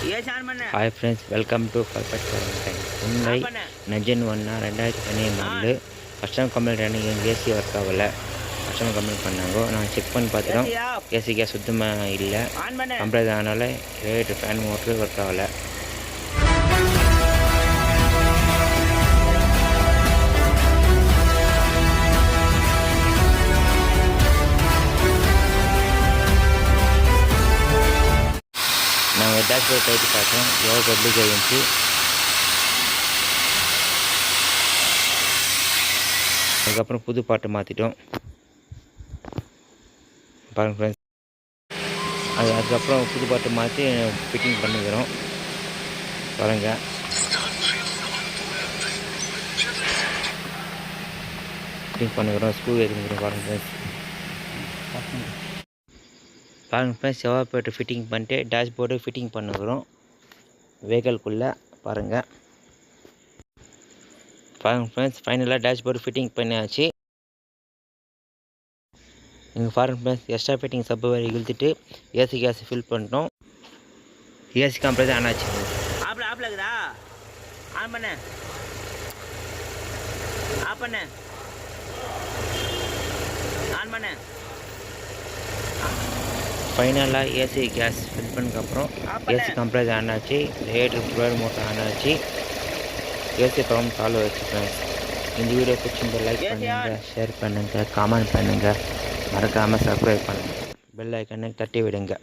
Hi friends, welcome to Perfect Quarantine. Hyundai Negen 2017 model customer complaint running AC work ஆகலை. Customer complaint பண்ணாங்க. நான் check பண்ணி பார்த்துட்டோம். AC case சுத்தமாக இல்லை. கம்ப்ளைண்ட் ஆனால ரேட்டு ஃபேன் மோட்ரு ஒர்க் ஆகலை. நாங்கள் டேஷ்போர்ட் போயிட்டு பார்த்தோம். எவ்வளோ பப்ளிக் இருந்துச்சு. அதுக்கப்புறம் புது பாட்டு மாற்றிட்டோம் பாருங்கள் ஃப்ரெண்ட்ஸ். அதுக்கப்புறம் புது பாட்டு மாற்றி ஃபிட்டிங் பண்ணிக்கிறோம் பாருங்கள். ஃபிட்டிங் பண்ணிக்கிறோம். ஸ்க்ரூ ஏற்றிக்கிறோம் பாருங்கள் ஃப்ரெண்ட்ஸ். பாருங்கள் ஃப்ரெண்ட்ஸ், செவ்வாய்ப்பேட்டை ஃபிட்டிங் பண்ணிட்டு டேஷ்போர்டு ஃபிட்டிங் பண்ணுகிறோம் வெஹிக்கல்குள்ளே பாருங்கள். பாருங்கள் ஃப்ரெண்ட்ஸ், ஃபைனலாக டேஷ்போர்டு ஃபிட்டிங் பண்ணியாச்சு. நீங்கள் பாருங்கள் ஃப்ரெண்ட்ஸ், எக்ஸ்ட்ரா ஃபிட்டிங் சப்பு வரை இழுத்துட்டு ஏசி கேஸ் ஃபில் பண்ணிட்டோம். ஏசி கம்ப்ரஸ் ஆன் ஆச்சு. ஃபைனலாக ஏசி கேஸ் ஃபில் பண்ணதுக்கப்புறம் ஏசி கம்ப்ரஸ் ஆன் ஆச்சு. ரேட்ரு ப்ரொவைட் மோட்டர் ஆன் ஆச்சு. ஏசி ப்ராப்ளம் சால்வ் ஆச்சு ஃப்ரெண்ட்ஸ். இந்த வீடியோ பிடிச்சிருந்தா லைக் பண்ணுங்கள், ஷேர் பண்ணுங்கள், கமெண்ட் பண்ணுங்கள், மறக்காமல் சப்ஸ்கிரைப் பண்ணுங்கள், பெல் ஐக்கனை தட்டி விடுங்க.